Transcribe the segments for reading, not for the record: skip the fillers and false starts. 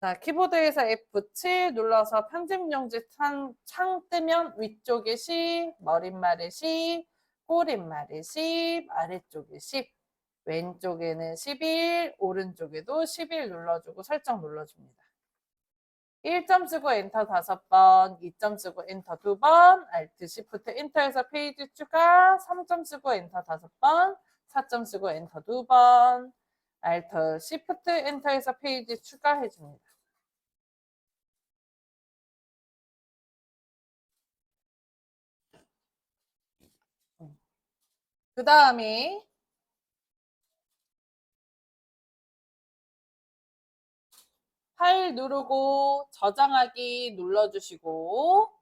자, 키보드에서 F7 눌러서 편집용지 창 뜨면 위쪽에 10, 머릿말에 10, 꼬릿말에 10, 아래쪽에 10, 왼쪽에는 11, 오른쪽에도 11 눌러주고 설정 눌러줍니다. 1점 쓰고 엔터 5번, 2점 쓰고 엔터 2번, Alt, Shift, 엔터에서 페이지 추가, 3점 쓰고 엔터 5번, 4점 쓰고 엔터 2번, Alt, Shift, 엔터에서 페이지 추가해줍니다. 그 다음에 파일 누르고 저장하기 눌러주시고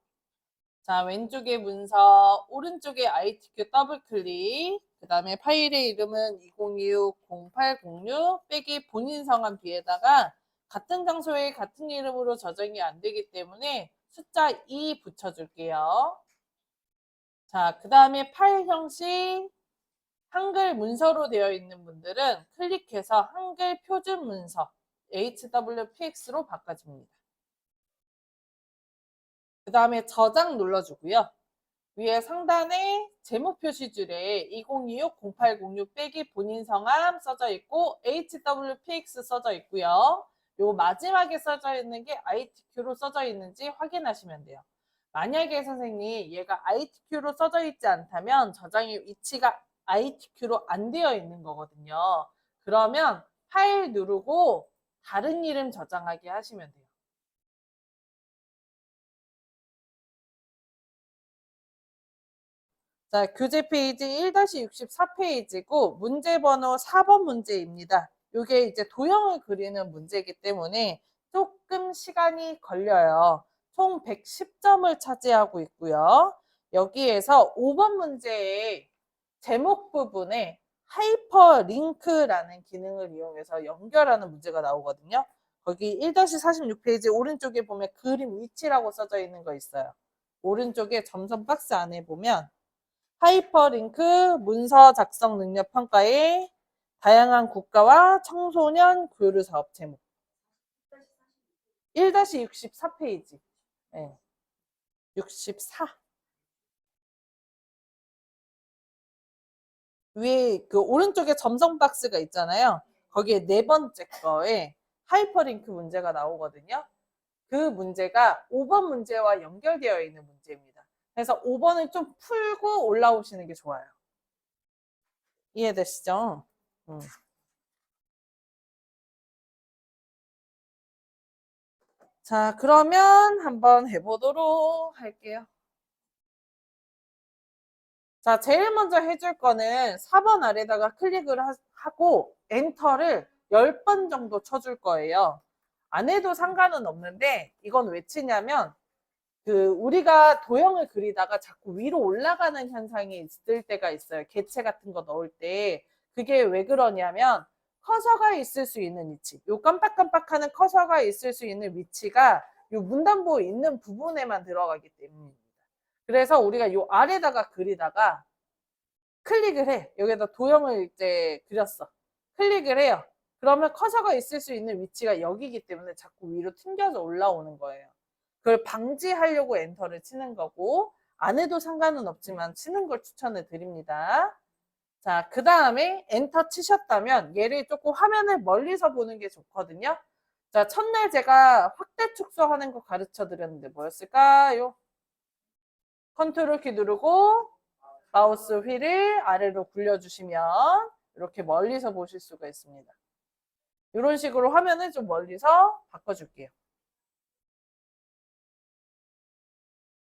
자 왼쪽에 문서 오른쪽에 ITQ 더블 클릭 그 다음에 파일의 이름은 2026-0806 빼기 본인 성함 뒤에다가 같은 장소에 같은 이름으로 저장이 안 되기 때문에 숫자 2 붙여줄게요. 자, 그 다음에 파일 형식 한글 문서로 되어 있는 분들은 클릭해서 한글 표준 문서 HWPX로 바꿔줍니다. 그 다음에 저장 눌러주고요. 위에 상단에 제목 표시줄에 2026-0806 빼기 본인 성함 써져 있고 HWPX 써져 있고요. 요 마지막에 써져 있는 게 ITQ로 써져 있는지 확인하시면 돼요. 만약에 선생님 얘가 ITQ로 써져 있지 않다면 저장의 위치가 ITQ로 안 되어 있는 거거든요. 그러면 파일 누르고 다른 이름 저장하게 하시면 돼요. 자, 교재 페이지 1-64페이지고 문제 번호 4번 문제입니다. 이게 이제 도형을 그리는 문제이기 때문에 조금 시간이 걸려요. 총 110점을 차지하고 있고요. 여기에서 5번 문제의 제목 부분에 하이퍼링크라는 기능을 이용해서 연결하는 문제가 나오거든요. 거기 1-46페이지 오른쪽에 보면 그림 위치라고 써져 있는 거 있어요. 오른쪽에 점선 박스 안에 보면 하이퍼링크 문서 작성 능력 평가에 다양한 국가와 청소년 교류 사업 제목 1-64페이지 네. 64 위에 그 오른쪽에 점성 박스가 있잖아요. 거기에 네 번째 거에 하이퍼링크 문제가 나오거든요. 그 문제가 5번 문제와 연결되어 있는 문제입니다. 그래서 5번을 좀 풀고 올라오시는 게 좋아요. 이해되시죠? 자, 그러면 한번 해보도록 할게요. 자, 제일 먼저 해줄 거는 4번 아래다가 클릭을 하고 엔터를 10번 정도 쳐줄 거예요. 안 해도 상관은 없는데 이건 왜 치냐면 그 우리가 도형을 그리다가 자꾸 위로 올라가는 현상이 있을 때가 있어요. 개체 같은 거 넣을 때. 그게 왜 그러냐면 커서가 있을 수 있는 위치. 요 깜빡깜빡하는 커서가 있을 수 있는 위치가 요 문단보 있는 부분에만 들어가기 때문입니다. 그래서 우리가 요 아래다가 그리다가 클릭을 해. 여기다 도형을 이제 그렸어. 클릭을 해요. 그러면 커서가 있을 수 있는 위치가 여기기 때문에 자꾸 위로 튕겨서 올라오는 거예요. 그걸 방지하려고 엔터를 치는 거고 안 해도 상관은 없지만 치는 걸 추천을 드립니다. 자, 그 다음에 엔터 치셨다면 얘를 조금 화면을 멀리서 보는 게 좋거든요. 자, 첫날 제가 확대 축소하는 거 가르쳐 드렸는데 뭐였을까요? 컨트롤 키 누르고 마우스 휠을 아래로 굴려주시면 이렇게 멀리서 보실 수가 있습니다. 이런 식으로 화면을 좀 멀리서 바꿔줄게요.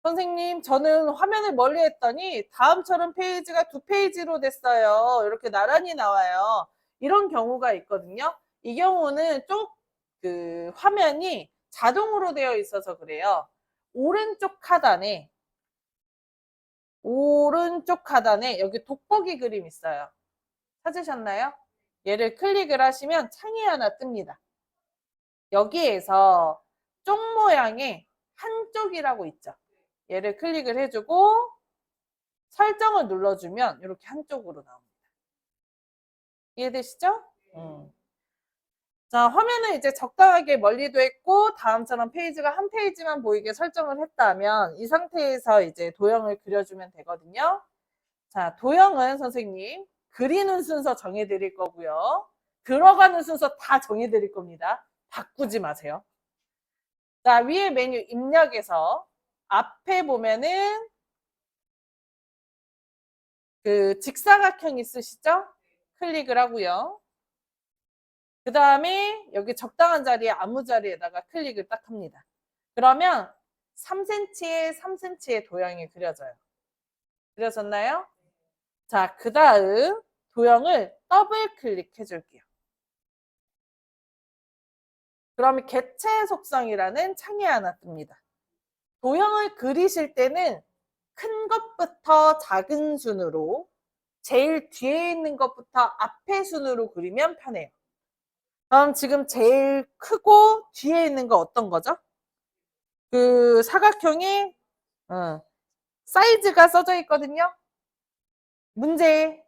선생님, 저는 화면을 멀리 했더니 다음처럼 페이지가 2페이지로 됐어요. 이렇게 나란히 나와요. 이런 경우가 있거든요. 이 경우는 그 화면이 자동으로 되어 있어서 그래요. 오른쪽 하단에 여기 돋보기 그림 있어요. 찾으셨나요? 얘를 클릭을 하시면 창이 하나 뜹니다. 여기에서 쪽 모양의 한쪽이라고 있죠. 얘를 클릭을 해주고 설정을 눌러주면 이렇게 한쪽으로 나옵니다. 이해되시죠? 자, 화면을 이제 적당하게 멀리도 했고 다음처럼 페이지가 한 페이지만 보이게 설정을 했다면 이 상태에서 이제 도형을 그려주면 되거든요. 자, 도형은 선생님 그리는 순서 정해드릴 거고요. 들어가는 순서 다 정해드릴 겁니다. 바꾸지 마세요. 자, 위에 메뉴 입력에서 앞에 보면은 그 직사각형 있으시죠? 클릭을 하고요. 그 다음에 여기 적당한 자리에 아무 자리에다가 클릭을 딱 합니다. 그러면 3cm에 3cm의 도형이 그려져요. 그려졌나요? 자, 그 다음 도형을 더블 클릭해 줄게요. 그러면 개체 속성이라는 창이 하나 뜹니다. 도형을 그리실 때는 큰 것부터 작은 순으로 제일 뒤에 있는 것부터 앞에 순으로 그리면 편해요. 그럼 지금 제일 크고 뒤에 있는 거 어떤 거죠? 그 사각형이 사이즈가 써져 있거든요. 문제.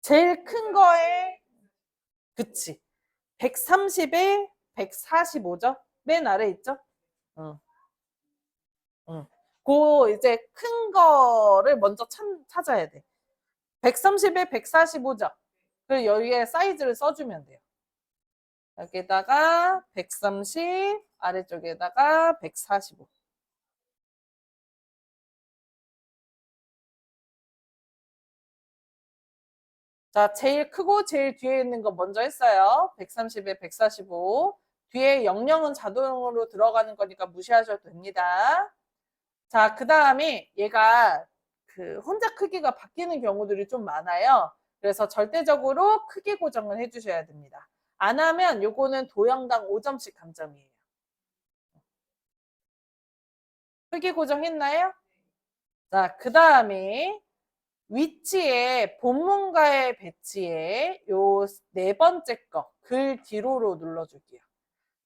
제일 큰 거에 그치. 130에 145죠? 맨 아래 있죠? 응. 응. 그 이제 큰 거를 먼저 찾아야 돼. 130에 145죠? 그리고 여기에 사이즈를 써주면 돼요. 여기다가 130, 아래쪽에다가 145. 자, 제일 크고 제일 뒤에 있는 거 먼저 했어요. 130에 145. 뒤에 00은 자동으로 들어가는 거니까 무시하셔도 됩니다. 자, 그 다음에 얘가 그 혼자 크기가 바뀌는 경우들이 좀 많아요. 그래서 절대적으로 크기 고정을 해주셔야 됩니다. 안 하면 요거는 도형당 5점씩 감점이에요. 크기 고정했나요? 자, 그 다음에 위치에 본문가의 배치에 요 네 번째 거 글 뒤로로 눌러줄게요.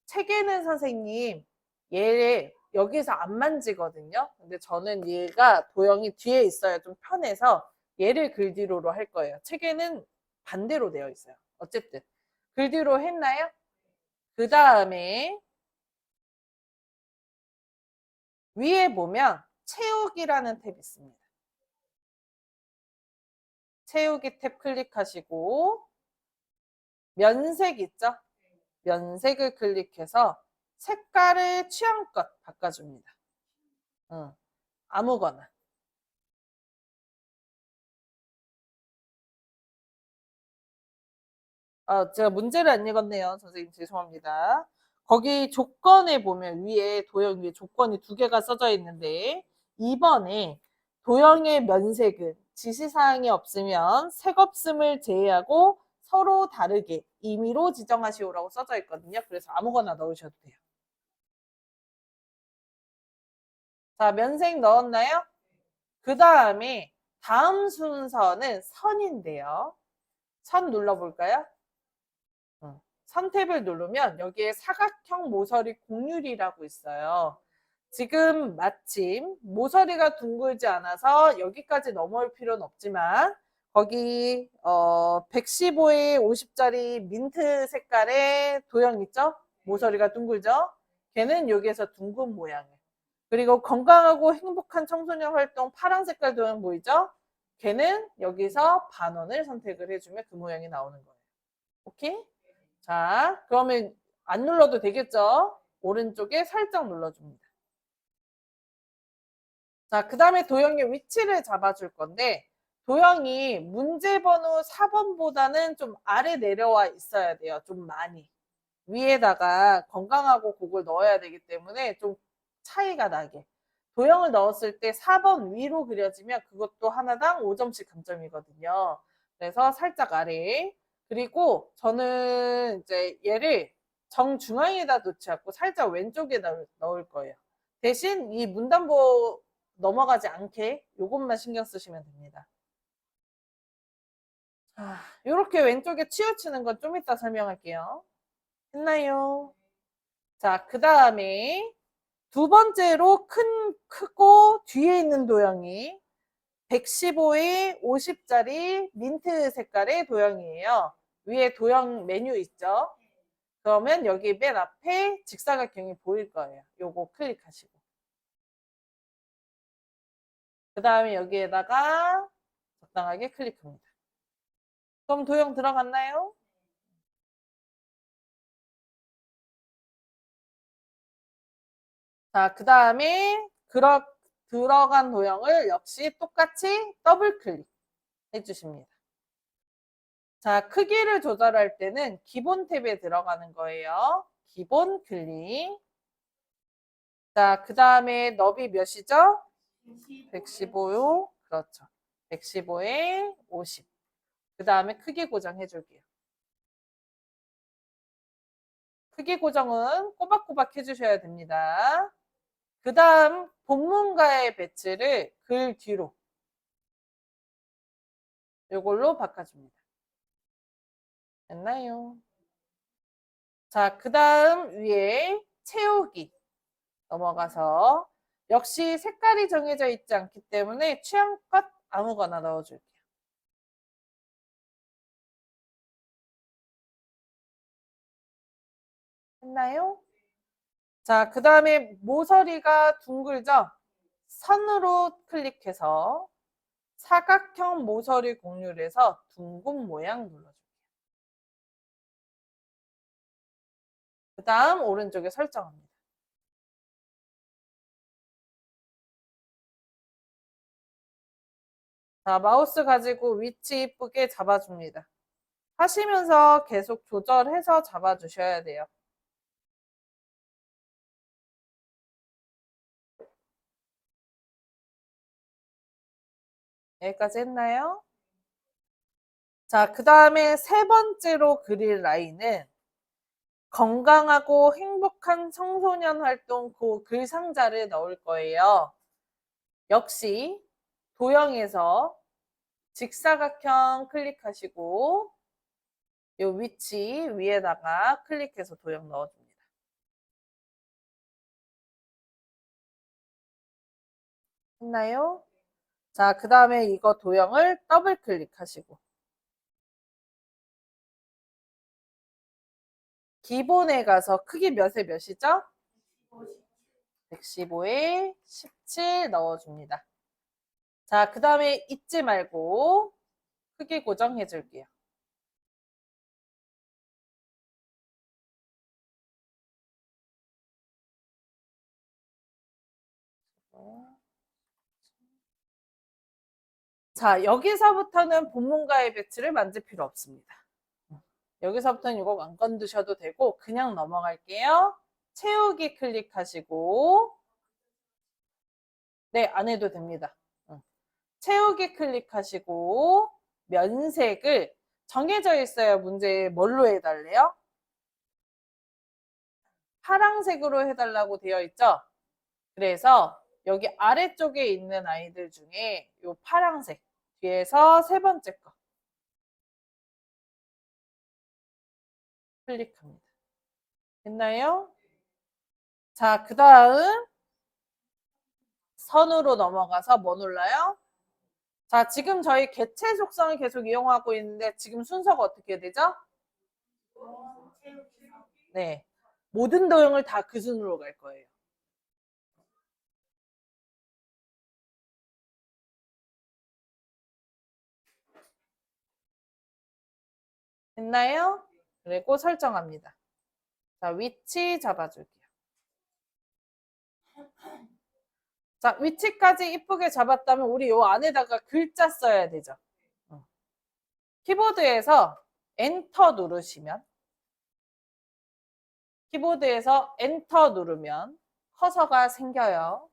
책에는 선생님 얘 여기서 안 만지거든요. 근데 저는 얘가 도형이 뒤에 있어야 좀 편해서 얘를 글 뒤로로 할 거예요. 책에는 반대로 되어 있어요. 어쨌든 글 뒤로 했나요? 그 다음에 위에 보면 채우기라는 탭이 있습니다. 채우기 탭 클릭하시고 면색 있죠? 면색을 클릭해서 색깔을 취향껏 바꿔줍니다. 아무거나. 제가 문제를 안 읽었네요. 선생님 죄송합니다. 거기 조건에 보면 위에 도형 위에 조건이 두 개가 써져 있는데 2번에 도형의 면색은 지시사항이 없으면 색 없음을 제외하고 서로 다르게 임의로 지정하시오라고 써져 있거든요. 그래서 아무거나 넣으셔도 돼요. 자, 면색 넣었나요? 그 다음에 다음 순서는 선인데요. 선 눌러볼까요? 선 탭을 누르면 여기에 사각형 모서리 공률이라고 있어요. 지금 마침 모서리가 둥글지 않아서 여기까지 넘어올 필요는 없지만 거기 115에 50짜리 민트 색깔의 도형 있죠? 모서리가 둥글죠? 걔는 여기에서 둥근 모양이에요. 그리고 건강하고 행복한 청소년 활동 파란 색깔 도형 보이죠? 걔는 여기서 반원을 선택을 해주면 그 모양이 나오는 거예요. 오케이? 자, 그러면 안 눌러도 되겠죠? 오른쪽에 살짝 눌러줍니다. 자, 그 다음에 도형의 위치를 잡아줄 건데 도형이 문제번호 4번보다는 좀 아래 내려와 있어야 돼요. 좀 많이. 위에다가 건강하고 곡을 넣어야 되기 때문에 좀 차이가 나게. 도형을 넣었을 때 4번 위로 그려지면 그것도 하나당 5점씩 감점이거든요. 그래서 살짝 아래. 그리고 저는 이제 얘를 정중앙에다 놓지 않고 살짝 왼쪽에 넣을 거예요. 대신 이 문단보 넘어가지 않게 이것만 신경 쓰시면 됩니다. 이렇게 왼쪽에 치우치는 건 좀 이따 설명할게요. 했나요? 자, 그 다음에 두 번째로 크고 뒤에 있는 도형이 115에 50짜리 민트 색깔의 도형이에요. 위에 도형 메뉴 있죠? 그러면 여기 맨 앞에 직사각형이 보일 거예요. 요거 클릭하시고. 그 다음에 여기에다가 적당하게 클릭합니다. 그럼 도형 들어갔나요? 자, 그 다음에 들어간 도형을 역시 똑같이 더블 클릭 해주십니다. 자, 크기를 조절할 때는 기본 탭에 들어가는 거예요. 기본 클릭. 자, 그 다음에 너비 몇이죠? 115요. 그렇죠. 115에 50. 그 다음에 크기 고정해 줄게요. 크기 고정은 꼬박꼬박 해주셔야 됩니다. 그 다음 본문가의 배치를 글 뒤로 이걸로 바꿔줍니다. 됐나요? 자, 그 다음 위에 채우기 넘어가서 역시 색깔이 정해져 있지 않기 때문에 취향껏 아무거나 넣어줄게요. 했나요? 자, 그 다음에 모서리가 둥글죠? 선으로 클릭해서 사각형 모서리 공률에서 둥근 모양 눌러줄게요. 그 다음 오른쪽에 설정합니다. 자, 마우스 가지고 위치 이쁘게 잡아줍니다. 하시면서 계속 조절해서 잡아주셔야 돼요. 여기까지 했나요? 자, 그 다음에 세 번째로 그릴 라인은 건강하고 행복한 청소년 활동 그 글 상자를 넣을 거예요. 역시 도형에서 직사각형 클릭하시고 이 위치 위에다가 클릭해서 도형 넣어줍니다. 했나요? 자, 그 다음에 이거 도형을 더블 클릭하시고 기본에 가서 크기 몇에 몇이죠? 115에 17 넣어줍니다. 자, 그 다음에 잊지 말고 크기 고정해 줄게요. 자, 여기서부터는 본문가의 배치를 만질 필요 없습니다. 여기서부터는 이거 안 건드셔도 되고 그냥 넘어갈게요. 채우기 클릭하시고 네, 안 해도 됩니다. 채우기 클릭하시고 면색을 정해져 있어요. 문제에 뭘로 해달래요? 파랑색으로 해달라고 되어 있죠? 그래서 여기 아래쪽에 있는 아이들 중에 이 파랑색 뒤에서 세 번째 거 클릭합니다. 됐나요? 자, 그 다음 선으로 넘어가서 뭐 눌러요? 자, 지금 저희 개체 속성을 계속 이용하고 있는데 지금 순서가 어떻게 되죠? 네, 모든 도형을 다 그 순으로 갈 거예요. 됐나요? 그리고 설정합니다. 자, 위치 잡아줄게요. 자, 위치까지 이쁘게 잡았다면 우리 요 안에다가 글자 써야 되죠. 키보드에서 엔터 누르시면 키보드에서 엔터 누르면 커서가 생겨요.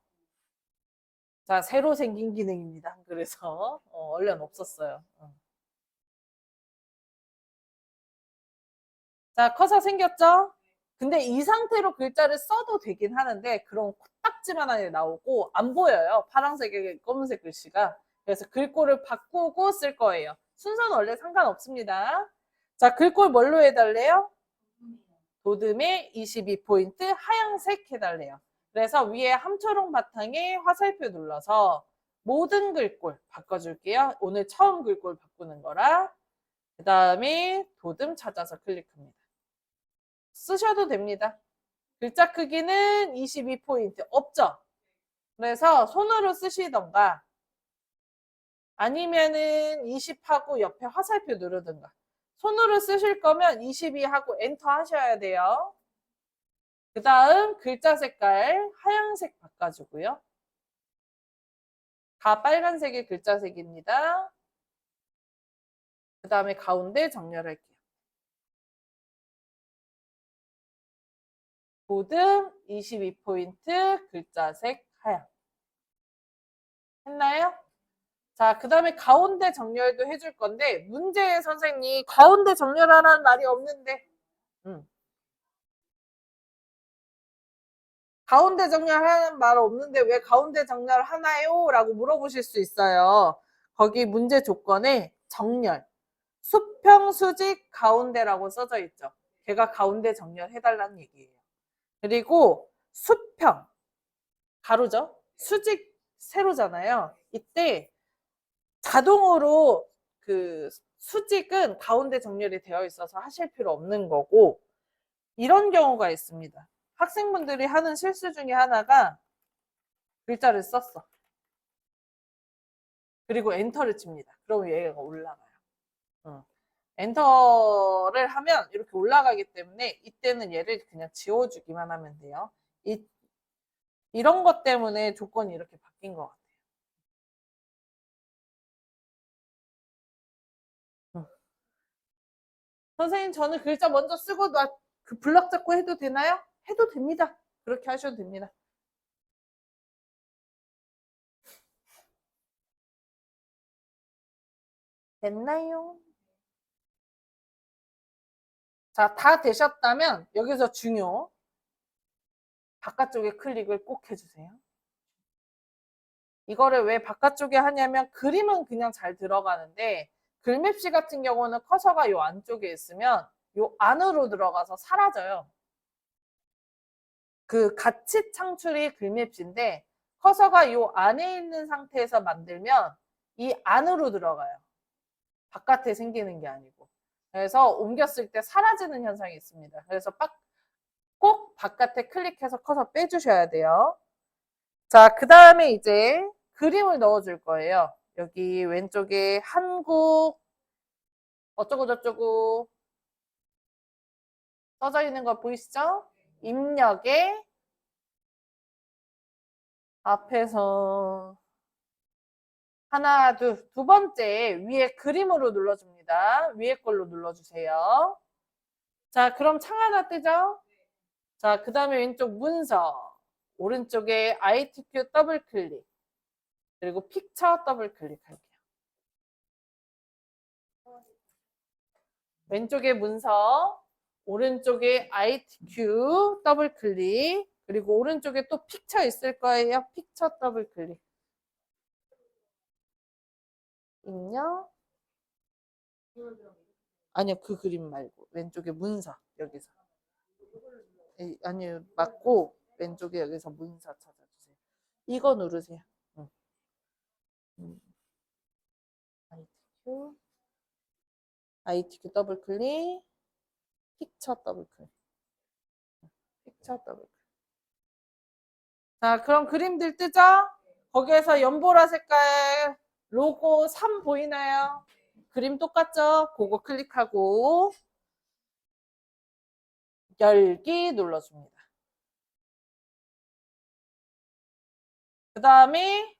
자, 새로 생긴 기능입니다. 그래서 원래는 없었어요. 자, 커서 생겼죠? 근데 이 상태로 글자를 써도 되긴 하는데 그럼 코딱지만하게 나오고 안 보여요. 파란색에 검은색 글씨가. 그래서 글꼴을 바꾸고 쓸 거예요. 순서는 원래 상관없습니다. 자, 글꼴 뭘로 해달래요? 도듬에 22포인트 하얀색 해달래요. 그래서 위에 함초롱 바탕에 화살표 눌러서 모든 글꼴 바꿔줄게요. 오늘 처음 글꼴 바꾸는 거라. 그 다음에 도듬 찾아서 클릭합니다. 쓰셔도 됩니다. 글자 크기는 22포인트 없죠? 그래서 손으로 쓰시던가 아니면은 20하고 옆에 화살표 누르든가. 손으로 쓰실 거면 22하고 엔터 하셔야 돼요. 그 다음 글자 색깔 하얀색 바꿔주고요. 다 빨간색의 글자 색입니다. 그 다음에 가운데 정렬할게요. 도듬 22포인트 글자색 하얀. 했나요? 자, 그 다음에 가운데 정렬도 해줄 건데 문제의 선생님 가운데 정렬하라는 말이 없는데 가운데 정렬하는 말 없는데 왜 가운데 정렬하나요? 라고 물어보실 수 있어요. 거기 문제 조건에 정렬, 수평, 수직, 가운데라고 써져 있죠. 걔가 가운데 정렬해달라는 얘기예요. 그리고 수평, 가로죠? 수직, 세로잖아요. 이때 자동으로 그 수직은 가운데 정렬이 되어 있어서 하실 필요 없는 거고 이런 경우가 있습니다. 학생분들이 하는 실수 중에 하나가 글자를 썼어. 그리고 엔터를 칩니다. 그럼 얘가 올라가요. 엔터를 하면 이렇게 올라가기 때문에 이때는 얘를 그냥 지워주기만 하면 돼요. 이런 것 때문에 조건이 이렇게 바뀐 것 같아요. 선생님 저는 글자 먼저 쓰고 그 블럭 잡고 해도 되나요? 해도 됩니다. 그렇게 하셔도 됩니다. 됐나요? 자, 다 되셨다면 여기서 중요. 바깥쪽에 클릭을 꼭 해주세요. 이거를 왜 바깥쪽에 하냐면 그림은 그냥 잘 들어가는데 글맵시 같은 경우는 커서가 요 안쪽에 있으면 요 안으로 들어가서 사라져요. 그 같이 창출이 글맵시인데 커서가 요 안에 있는 상태에서 만들면 이 안으로 들어가요. 바깥에 생기는 게 아니고. 그래서 옮겼을 때 사라지는 현상이 있습니다. 그래서 꼭 바깥에 클릭해서 커서 빼주셔야 돼요. 자, 그 다음에 이제 그림을 넣어줄 거예요. 여기 왼쪽에 한국 어쩌고저쩌고 써져 있는 거 보이시죠? 입력에 앞에서 하나, 두 번째 위에 그림으로 눌러줍니다. 위에 걸로 눌러주세요. 자, 그럼 창 하나 뜨죠? 자, 그 다음에 왼쪽 문서, 오른쪽에 ITQ 더블 클릭, 그리고 픽처 더블 클릭할게요. 왼쪽에 문서, 오른쪽에 ITQ 더블 클릭, 그리고 오른쪽에 또 픽처 있을 거예요. 픽처 더블 클릭. 입력. 아니요, 그 그림 말고 왼쪽에 문서 여기서. 아니요, 맞고 왼쪽에 여기서 문서 찾아주세요. 이거 누르세요. ITQ 더블 클릭, 픽처 더블 클릭, 픽처 더블 클릭. 자, 그럼 그림들 뜨죠? 거기에서 연보라 색깔 로고 3 보이나요? 그림 똑같죠? 그거 클릭하고 열기 눌러줍니다. 그 다음에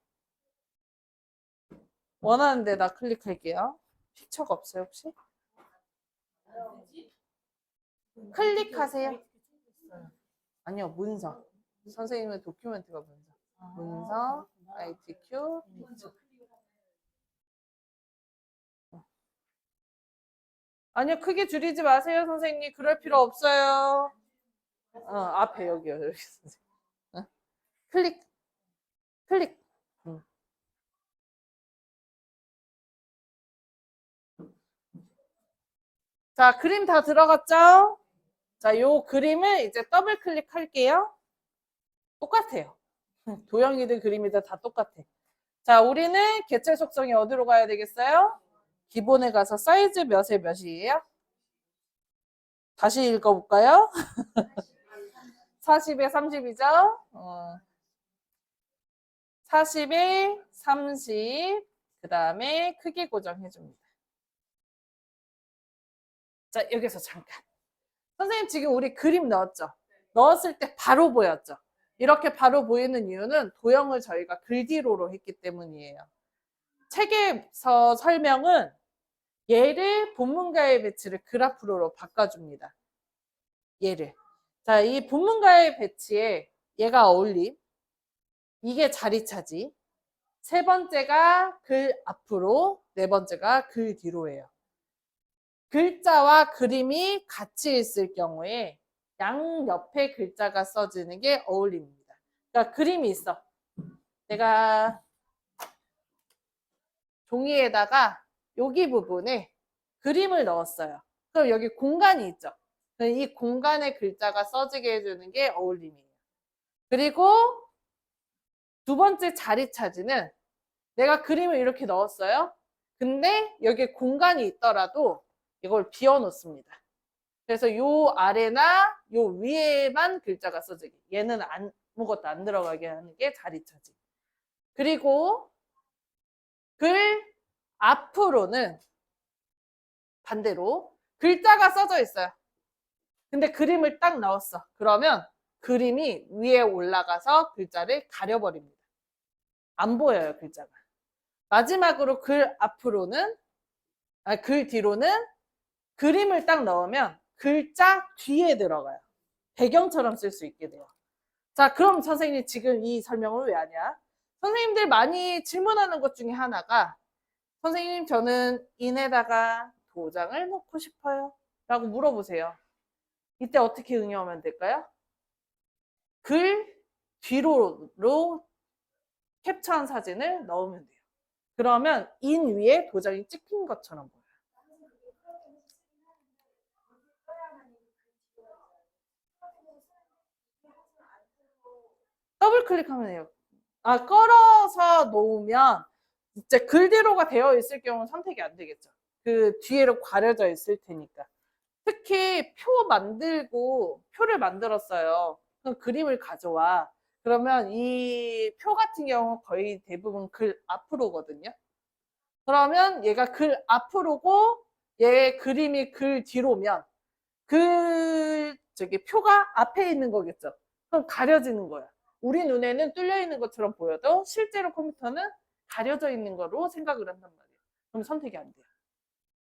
원하는 데다 클릭할게요. 픽처가 없어요 혹시? 클릭하세요. 아니요, 문서. 선생님의 도큐멘트가 문서. 문서, ITQ, 픽처. 아니요, 크게 줄이지 마세요, 선생님. 그럴 필요 없어요. 앞에 여기요, 여기 선생님. 클릭, 클릭. 자, 그림 다 들어갔죠? 자, 요 그림을 이제 더블 클릭할게요. 똑같아요. 도형이든 그림이든 다 똑같아. 자, 우리는 개체 속성이 어디로 가야 되겠어요? 기본에 가서 사이즈 몇에 몇이에요? 다시 읽어볼까요? 40에 30이죠? 40에 30. 그 다음에 크기 고정해줍니다. 자, 여기서 잠깐. 선생님 지금 우리 그림 넣었죠? 넣었을 때 바로 보였죠? 이렇게 바로 보이는 이유는 도형을 저희가 글 뒤로로 했기 때문이에요. 책에서 설명은 얘를 본문가의 배치를 그래프로 바꿔줍니다. 얘를. 자, 이 본문가의 배치에 얘가 어울림. 이게 자리 차지. 세 번째가 글 앞으로, 네 번째가 글 뒤로예요. 글자와 그림이 같이 있을 경우에 양옆에 글자가 써지는 게 어울림입니다. 그러니까 그림이 있어. 내가 종이에다가 여기 부분에 그림을 넣었어요. 그럼 여기 공간이 있죠. 이 공간에 글자가 써지게 해주는 게 어울림이에요. 그리고 두 번째 자리 차지는 내가 그림을 이렇게 넣었어요. 근데 여기 공간이 있더라도 이걸 비워놓습니다. 그래서 요 아래나 요 위에만 글자가 써지게. 얘는 아무것도 안 들어가게 하는 게 자리 차지. 그리고 글 앞으로는 반대로 글자가 써져 있어요. 근데 그림을 딱 넣었어. 그러면 그림이 위에 올라가서 글자를 가려버립니다. 안 보여요, 글자가. 마지막으로 글 앞으로는, 글 뒤로는 그림을 딱 넣으면 글자 뒤에 들어가요. 배경처럼 쓸 수 있게 돼요. 자, 그럼 선생님 지금 이 설명을 왜 하냐? 선생님들 많이 질문하는 것 중에 하나가 선생님 저는 인에다가 도장을 넣고 싶어요 라고 물어보세요. 이때 어떻게 응용하면 될까요? 글 뒤로 캡처한 사진을 넣으면 돼요. 그러면 인 위에 도장이 찍힌 것처럼 보여요. 더블 클릭하면 돼요. 끌어서 놓으면 이제 글 뒤로가 되어 있을 경우는 선택이 안 되겠죠. 그 뒤에로 가려져 있을 테니까. 특히 표 만들고 표를 만들었어요. 그럼 그림을 가져와. 그러면 이 표 같은 경우 거의 대부분 글 앞으로거든요. 그러면 얘가 글 앞으로고 얘 그림이 글 뒤로면 표가 앞에 있는 거겠죠. 그럼 가려지는 거야. 우리 눈에는 뚫려 있는 것처럼 보여도 실제로 컴퓨터는 가려져 있는 거로 생각을 한단 말이에요. 그럼 선택이 안 돼요.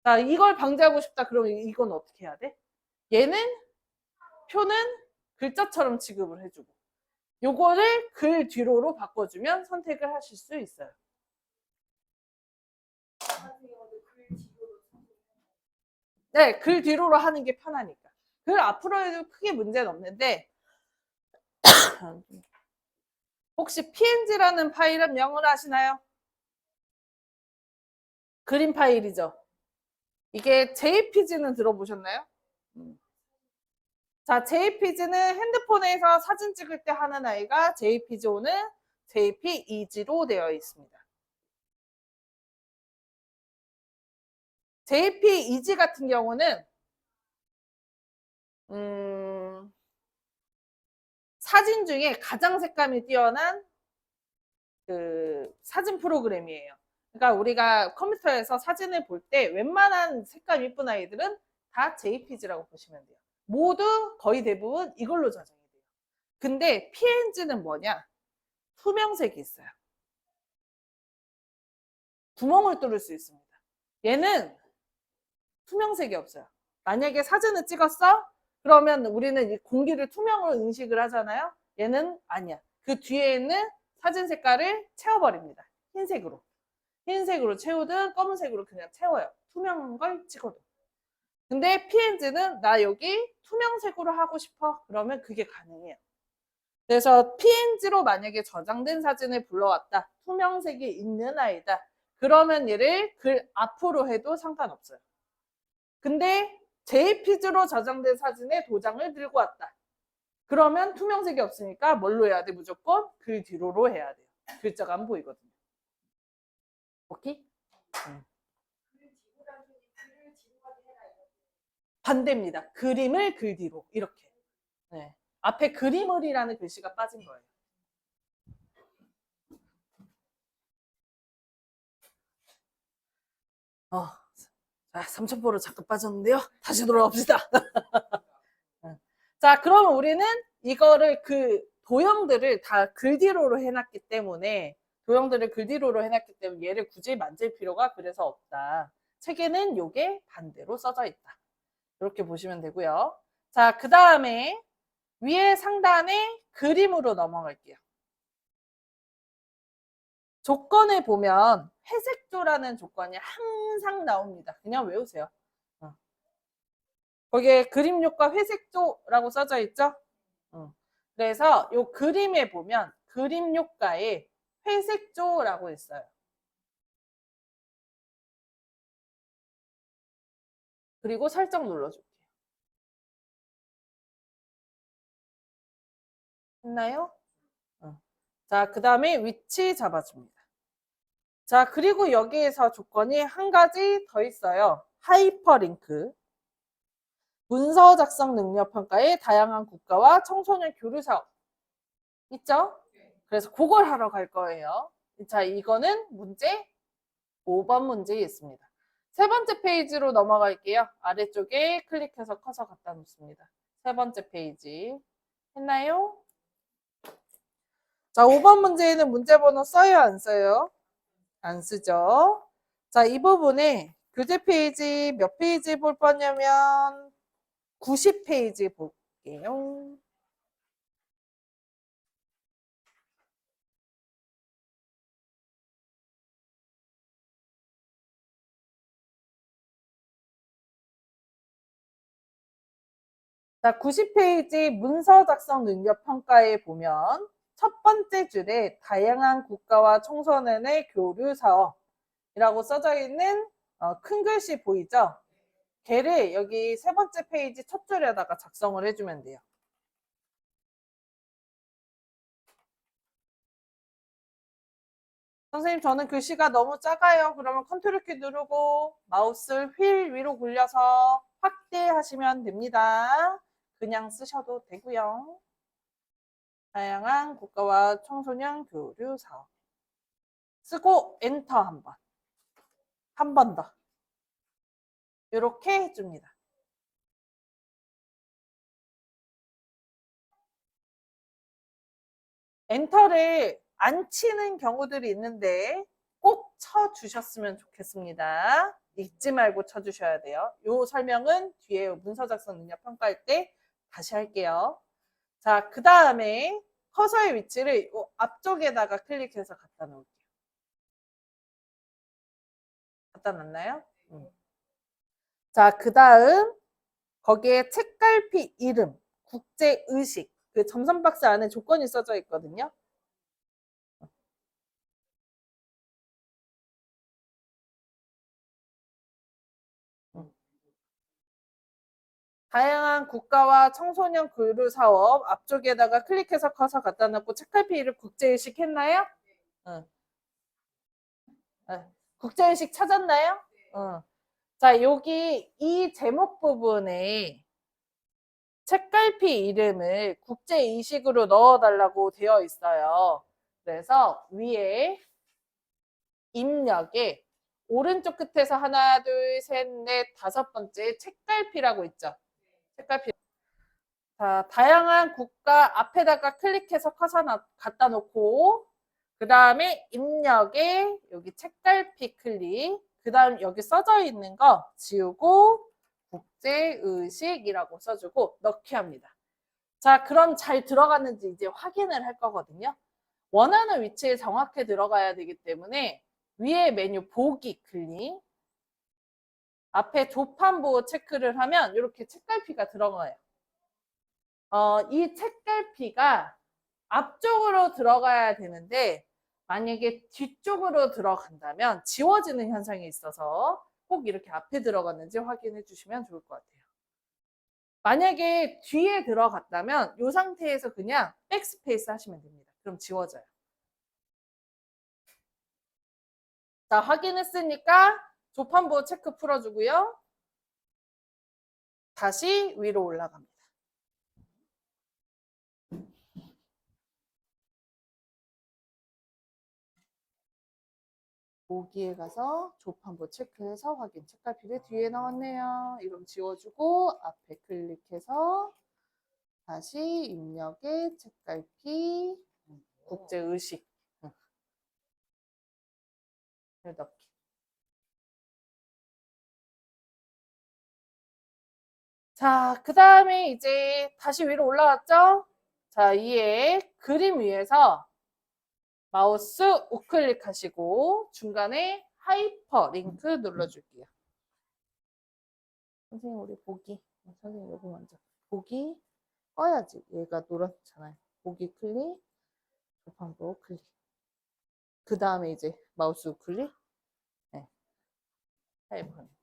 자, 이걸 방지하고 싶다. 그러면 이건 어떻게 해야 돼? 얘는 표는 글자처럼 취급을 해주고 요거를 글 뒤로로 바꿔주면 선택을 하실 수 있어요. 네, 글 뒤로로 하는 게 편하니까. 글 앞으로 해도 크게 문제는 없는데 혹시 png라는 파일은 명을 아시나요? 그림 파일이죠. 이게 jpg는 들어보셨나요? 자, jpg는 핸드폰에서 사진 찍을 때 하는 아이가 jpg는 jpeg로 되어 있습니다. jpeg 같은 경우는 사진 중에 가장 색감이 뛰어난 그 사진 프로그램이에요. 그러니까 우리가 컴퓨터에서 사진을 볼 때 웬만한 색감 이쁜 아이들은 다 jpg라고 보시면 돼요. 모두 거의 대부분 이걸로 저장이 돼요. 근데 png는 뭐냐? 투명색이 있어요. 구멍을 뚫을 수 있습니다. 얘는 투명색이 없어요. 만약에 사진을 찍었어? 그러면 우리는 이 공기를 투명으로 인식을 하잖아요. 얘는 아니야. 그 뒤에 있는 사진 색깔을 채워버립니다. 흰색으로. 흰색으로 채우든 검은색으로 그냥 채워요. 투명한 걸 찍어도. 근데 PNG는 나 여기 투명색으로 하고 싶어. 그러면 그게 가능해요. 그래서 PNG로 만약에 저장된 사진을 불러왔다. 투명색이 있는 아이다. 그러면 얘를 글 앞으로 해도 상관없어요. 근데 JPG로 저장된 사진에 도장을 들고 왔다. 그러면 투명색이 없으니까 뭘로 해야 돼? 무조건 글 뒤로로 해야 돼요. 글자가 안 보이거든요. 오케이? 반대입니다. 그림을 글 뒤로 이렇게. 네. 앞에 그림을이라는 글씨가 빠진 거예요. 자, 3,000%로 잠깐 빠졌는데요. 다시 돌아옵시다. 자, 그럼 우리는 이거를 도형들을 다 글 뒤로로 해놨기 때문에 얘를 굳이 만질 필요가 그래서 없다. 책에는 요게 반대로 써져 있다. 이렇게 보시면 되고요. 자, 그 다음에 위에 상단에 그림으로 넘어갈게요. 조건을 보면 회색조라는 조건이 항상 나옵니다. 그냥 외우세요. 거기에 그림료과 회색조라고 써져 있죠? 그래서 이 그림에 보면 그림료과에 회색조라고 있어요. 그리고 살짝 눌러줄게요. 했나요? 자, 그 다음에 위치 잡아줍니다. 자, 그리고 여기에서 조건이 한 가지 더 있어요. 하이퍼링크. 문서 작성 능력 평가의 다양한 국가와 청소년 교류 사업. 있죠? 그래서 그걸 하러 갈 거예요. 자, 이거는 문제 5번 문제에 있습니다. 세 번째 페이지로 넘어갈게요. 아래쪽에 클릭해서 커서 갖다 놓습니다. 세 번째 페이지. 했나요? 자, 5번 문제에는 문제번호 써요, 안 써요? 안 쓰죠. 자, 이 부분에 교재 페이지 몇 페이지 볼 거냐면 90페이지 볼게요. 자, 90페이지 문서 작성 능력 평가에 보면 첫 번째 줄에 다양한 국가와 청소년의 교류 사업이라고 써져 있는 큰 글씨 보이죠? 걔를 여기 세 번째 페이지 첫 줄에다가 작성을 해주면 돼요. 선생님, 저는 글씨가 너무 작아요. 그러면 컨트롤 키 누르고 마우스 휠 위로 굴려서 확대하시면 됩니다. 그냥 쓰셔도 되고요. 다양한 국가와 청소년 교류 사업. 쓰고 엔터 한 번. 한 번 더. 이렇게 해줍니다. 엔터를 안 치는 경우들이 있는데 꼭 쳐주셨으면 좋겠습니다. 잊지 말고 쳐주셔야 돼요. 이 설명은 뒤에 문서 작성 능력 평가할 때 다시 할게요. 자, 그 다음에 커서의 위치를 앞쪽에다가 클릭해서 갖다 놓을게요. 갖다 놨나요? 자, 그 다음 거기에 책갈피 이름, 국제의식, 그 점선 박스 안에 조건이 써져 있거든요. 다양한 국가와 청소년 교류 사업 앞쪽에다가 클릭해서 커서 갖다 놓고 책갈피 이름 국제의식 했나요? 응. 국제의식 찾았나요? 응. 자, 여기 이 제목 부분에 책갈피 이름을 국제의식으로 넣어달라고 되어 있어요. 그래서 위에 입력에 오른쪽 끝에서 하나, 둘, 셋, 넷, 다섯 번째 책갈피라고 있죠. 책갈피. 자, 다양한 국가 앞에다가 클릭해서 커서 갖다 놓고 그 다음에 입력에 여기 책갈피 클릭 그 다음 여기 써져 있는 거 지우고 국제의식이라고 써주고 넣기 합니다. 자, 그럼 잘 들어갔는지 이제 확인을 할 거거든요. 원하는 위치에 정확히 들어가야 되기 때문에 위에 메뉴 보기 클릭 앞에 조판부 체크를 하면 이렇게 책갈피가 들어가요. 이 책갈피가 앞쪽으로 들어가야 되는데 만약에 뒤쪽으로 들어간다면 지워지는 현상이 있어서 꼭 이렇게 앞에 들어갔는지 확인해 주시면 좋을 것 같아요. 만약에 뒤에 들어갔다면 이 상태에서 그냥 백스페이스 하시면 됩니다. 그럼 지워져요. 자, 확인했으니까 조판부 체크 풀어주고요. 다시 위로 올라갑니다. 보기에 가서 조판부 체크해서 확인. 책갈피가 뒤에 나왔네요. 이름 지워주고 앞에 클릭해서 다시 입력에 책갈피 국제의식 넣기. 자, 그 다음에 이제 다시 위로 올라왔죠? 자, 이에 그림 위에서 마우스 우클릭 하시고 중간에 하이퍼 링크 눌러줄게요. 선생님, 우리 보기. 선생님, 여기 먼저. 보기 꺼야지. 얘가 노랗잖아요. 보기 클릭, 조판부 클릭. 그 다음에 이제 마우스 우클릭. 네. 하이퍼링크.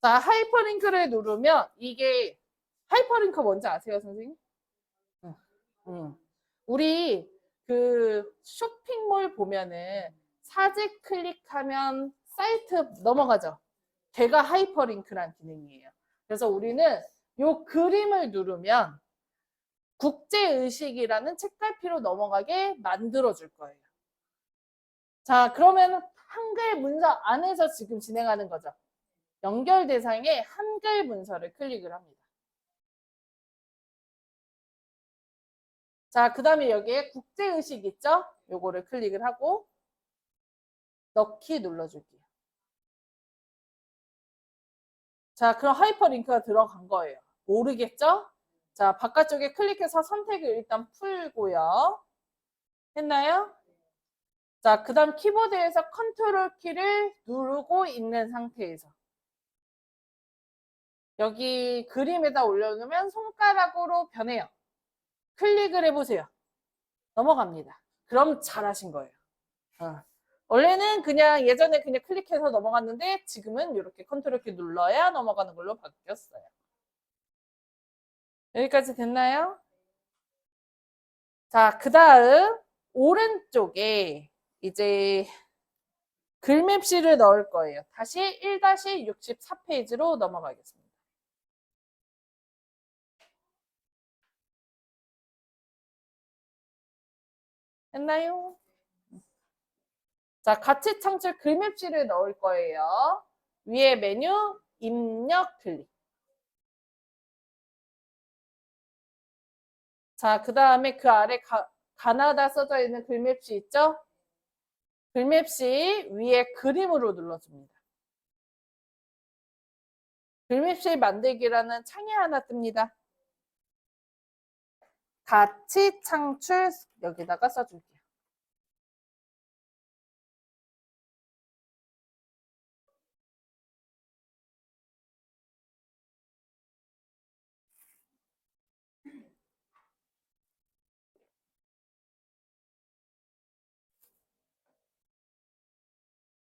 자, 하이퍼링크를 누르면 이게 하이퍼링크 뭔지 아세요, 선생님? 응. 응. 우리 그 쇼핑몰 보면은 사진 클릭하면 사이트 넘어가죠. 걔가 하이퍼링크란 기능이에요. 그래서 우리는 요 그림을 누르면 국제의식이라는 책갈피로 넘어가게 만들어줄 거예요. 자, 그러면 한글 문서 안에서 지금 진행하는 거죠. 연결 대상에 한글 문서를 클릭을 합니다. 자, 그 다음에 여기에 국제의식 있죠? 요거를 클릭을 하고 넣기 눌러줄게요. 자, 그럼 하이퍼링크가 들어간 거예요. 모르겠죠? 자, 바깥쪽에 클릭해서 선택을 일단 풀고요. 했나요? 자, 그 다음 키보드에서 컨트롤 키를 누르고 있는 상태에서 여기 그림에다 올려놓으면 손가락으로 변해요. 클릭을 해보세요. 넘어갑니다. 그럼 잘하신 거예요. 원래는 그냥 예전에 그냥 클릭해서 넘어갔는데 지금은 이렇게 컨트롤 키 눌러야 넘어가는 걸로 바뀌었어요. 여기까지 됐나요? 자, 그 다음 오른쪽에 이제 글맵시를 넣을 거예요. 다시 1-64페이지로 넘어가겠습니다. 했나요? 자, 같이 창출 글맵시를 넣을 거예요. 위에 메뉴 입력 클릭. 자, 그 다음에 그 아래 가나다 써져 있는 글맵시 있죠? 글맵시 위에 그림으로 눌러줍니다. 글맵시 만들기라는 창이 하나 뜹니다. 같이 창출 여기다가 써줄게요.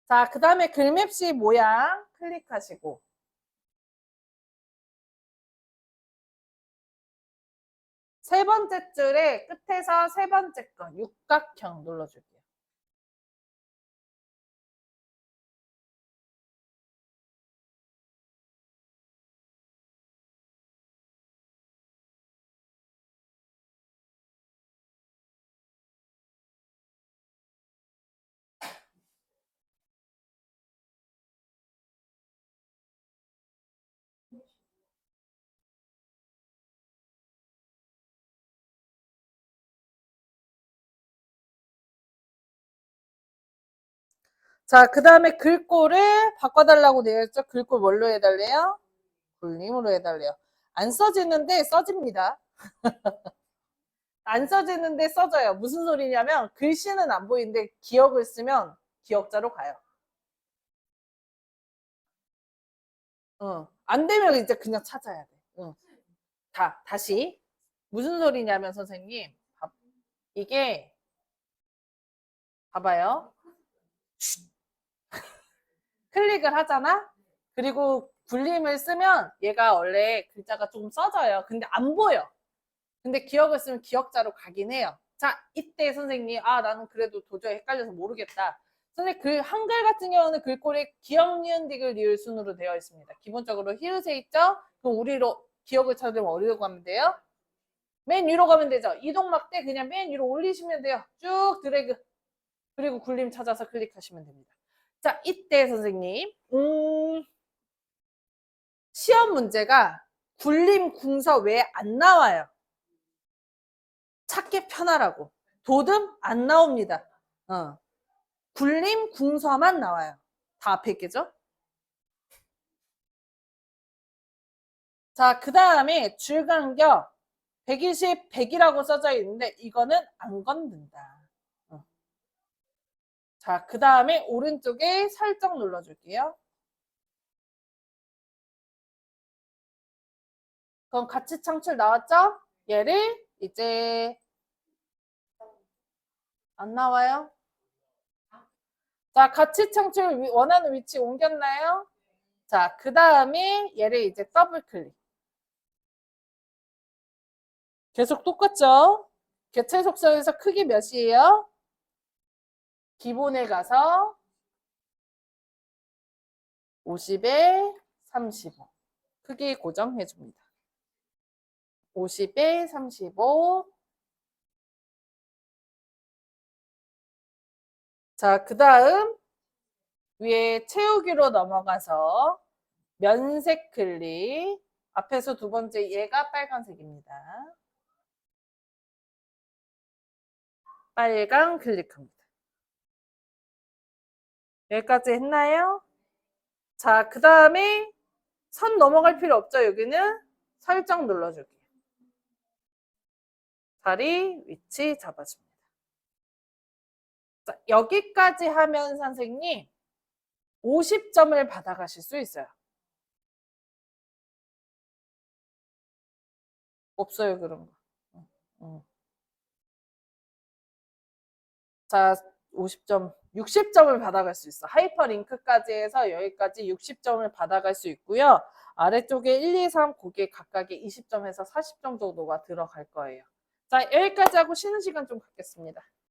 자, 그 다음에 글맵시 모양 클릭하시고 세 번째 줄에 끝에서 세 번째 거 육각형 눌러줄게요. 자, 그 다음에 글꼴을 바꿔달라고 되어 있죠? 글꼴 뭘로 해달래요? 볼륨으로 해달래요. 안 써지는데 써집니다. 안 써지는데 써져요. 무슨 소리냐면 글씨는 안 보이는데 기억을 쓰면 기억자로 가요. 안 되면 이제 그냥 찾아야 돼. 다시. 무슨 소리냐면 선생님, 이게 봐봐요. 클릭을 하잖아? 그리고 굴림을 쓰면 얘가 원래 글자가 조금 써져요. 근데 안 보여. 근데 기억을 쓰면 기억자로 가긴 해요. 자, 이때 선생님, 나는 그래도 도저히 헷갈려서 모르겠다. 선생님, 한글 같은 경우는 글꼴이 기역, 니은, 디귿, 리을 순으로 되어 있습니다. 기본적으로 히읗에 있죠? 그럼 우리로 기억을 찾으면 어디로 가면 돼요? 맨 위로 가면 되죠? 이동막대 그냥 맨 위로 올리시면 돼요. 쭉 드래그. 그리고 굴림 찾아서 클릭하시면 됩니다. 자, 이때 선생님, 시험 문제가 굴림 궁서 외에 안 나와요. 찾기 편하라고. 도듬 안 나옵니다. 굴림 궁서만 나와요. 다 앞에 있겠죠? 자, 그 다음에 줄간격 120, 100이라고 써져 있는데 이거는 안 건든다. 자, 그 다음에 오른쪽에 설정 눌러줄게요. 그럼 가치 창출 나왔죠? 얘를 이제 안 나와요? 자, 가치 창출 원하는 위치 옮겼나요? 자, 그 다음에 얘를 이제 더블 클릭. 계속 똑같죠? 개체 속성에서 크기 몇이에요? 기본에 가서 50에 35. 크기 고정해 줍니다. 50에 35. 자, 그 다음 위에 채우기로 넘어가서 면색 클릭. 앞에서 두 번째 얘가 빨간색입니다. 빨강 클릭합니다. 여기까지 했나요? 자, 그 다음에 선 넘어갈 필요 없죠. 여기는 설정 눌러줄게요. 자리, 위치 잡아줍니다. 자, 여기까지 하면 선생님 50점을 받아가실 수 있어요. 없어요, 그런 거. 자, 50점, 60점을 받아갈 수 있어. 하이퍼링크까지 해서 여기까지 60점을 받아갈 수 있고요. 아래쪽에 1, 2, 3 고개 각각에 20점에서 40점 정도가 들어갈 거예요. 자, 여기까지 하고 쉬는 시간 좀 갖겠습니다.